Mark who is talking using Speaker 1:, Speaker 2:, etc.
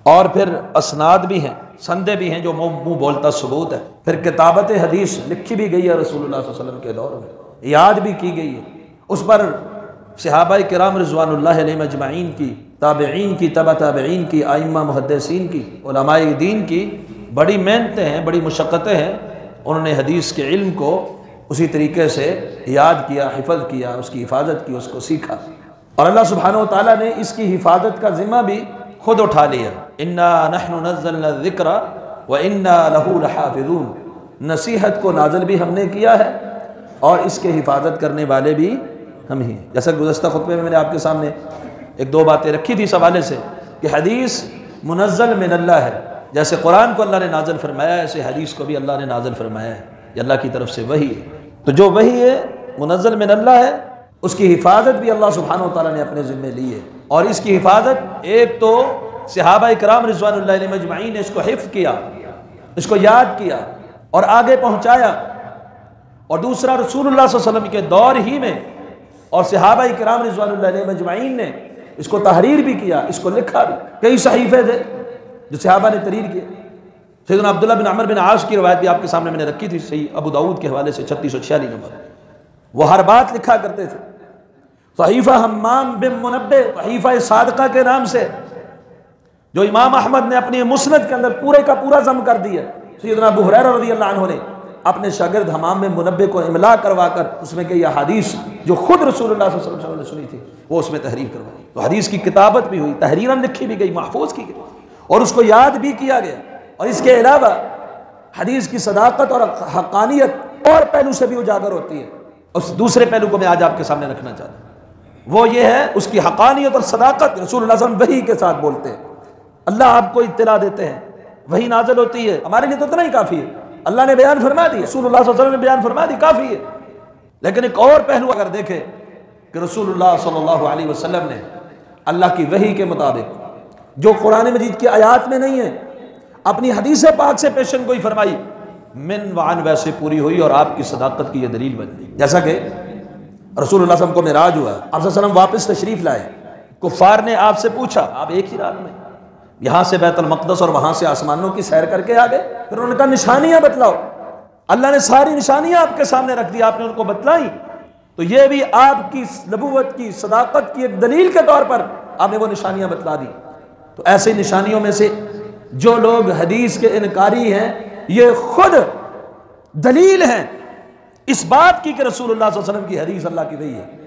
Speaker 1: اور پھر اسناد بھی ہیں، سندیں بھی ہیں جو منہ بولتا ثبوت ہے۔ پھر کتابت حدیث لکھی بھی گئی ہے رسول اللہ صلی اللہ علیہ وسلم کے دور میں، یاد بھی کی گئی ہے، اس پر صحابہ کرام رضوان اللہ علیہم اجمعین کی، تابعین کی، تبع تابعین کی، ائمہ محدثین کی، علماء دین کی بڑی محنتیں ہیں، بڑی مشقتیں ہیں۔ انہوں نے حدیث کے علم کو اسی طریقے سے یاد کیا، حفظ کیا، اس کی حفاظت کی، اس کو سیکھا، اور اللہ سبحانہ وتعالیٰ نے اس کی حفاظت کا ذمہ بھی خود اٹھا لیا۔ انا نحن نزلنا الذکر وانا لہ لحافظون، نصیحت کو نازل بھی ہم نے کیا ہے اور اس کے حفاظت کرنے والے بھی ہم ہی ہیں۔ جیسا گزشتہ خطبے میں نے آپ کے سامنے ایک دو باتیں رکھی تھی اس حوالے سے کہ حدیث منزل من اللہ ہے، جیسے قرآن کو اللہ نے نازل فرمایا ہے ایسے حدیث کو بھی اللہ نے نازل فرمایا ہے، یہ اللہ کی طرف سے وحی ہے۔ تو جو وحی ہے منزل من اللہ ہے، اس کی حفاظت بھی اللہ سبحانہ وتعالیٰ نے اپنے ذمہ لی ہے، اور اس کی حفاظت ایک تو صحابہ کرام رضوان اللہ علیہم اجمعین نے اس کو حفظ کیا، اس کو یاد کیا اور آگے پہنچایا، اور دوسرا رسول اللہ صلی اللہ علیہ وسلم کے دور ہی میں اور صحابہ کرام رضوان اللہ علیہم اجمعین نے اس کو تحریر بھی کیا، اس کو لکھا بھی۔ کئی صحیفے تھے جو صحابہ نے تحریر کیے۔ سیدنا عبداللہ بن عمر بن عاص کی روایت بھی آپ کے سامنے میں نے رکھی تھی، صحیح ابو داؤد کے حوالے سے 3646 نمبر، وہ ہر بات لکھا کرتے تھے۔ صحیفہ حمام بن منبہ، صحیفہ صادقہ کے نام سے، جو امام احمد نے اپنی مسند کے اندر پورے کا پورا ضم کر دیا۔ سیدنا ابو ہریرہ رضی اللہ عنہ نے اپنے شاگرد حمام بن منبہ کو املا کروا کر اس میں کئی احادیث جو خود رسول اللہ صلی اللہ علیہ وسلم نے سنی تھی وہ اس میں تحریر کروائی۔ تو حدیث کی کتابت بھی ہوئی، تحریراً لکھی بھی گئی، محفوظ کی گئی، اور اس کو یاد بھی کیا گیا۔ اور اس کے علاوہ حدیث کی صداقت اور حقانیت اور پہلو سے بھی اجاگر ہوتی ہے۔ اس دوسرے پہلو کو میں آج آپ کے سامنے رکھنا چاہتا ہوں، وہ یہ ہے اس کی حقانیت اور صداقت۔ رسول اللہ صلی اللہ علیہ وسلم وحی کے ساتھ بولتے ہیں، اللہ آپ کو اطلاع دیتے ہیں، وحی نازل ہوتی ہے، ہمارے لیے تو اتنا ہی کافی ہے، اللہ نے بیان فرما دی، رسول اللہ صلی اللہ علیہ وسلم نے بیان فرما دی، کافی ہے۔ لیکن ایک اور پہلو اگر دیکھیں کہ رسول اللہ صلی اللہ علیہ وسلم نے اللہ کی وحی کے مطابق جو قرآن مجید کی آیات میں نہیں ہے اپنی حدیث پاک سے پیشن گوئی فرمائی، من وعن ویسے پوری ہوئی، اور آپ کی صداقت کی یہ دلیل بن گئی۔ جیسا کہ رسول اللہ صلی اللہ علیہ وسلم کو معراج ہوا، آپ صلی اللہ علیہ وسلم واپس تشریف لائے، کفار نے آپ سے پوچھا، آپ ایک ہی رات میں یہاں سے بیت المقدس اور وہاں سے آسمانوں کی سیر کر کے آ گئے؟ پھر انہوں نے کہا نشانیاں بتلاؤ، اللہ نے ساری نشانیاں آپ کے سامنے رکھ دی، آپ نے ان کو بتلائی، تو یہ بھی آپ کی نبوت کی صداقت کی ایک دلیل کے طور پر آپ نے وہ نشانیاں بتلا دی۔ تو ایسے نشانیوں میں سے جو لوگ حدیث کے انکاری ہیں یہ خود دلیل ہیں اس بات کی کہ رسول اللہ صلی اللہ علیہ وسلم کی حدیث اللہ کی وحی ہے۔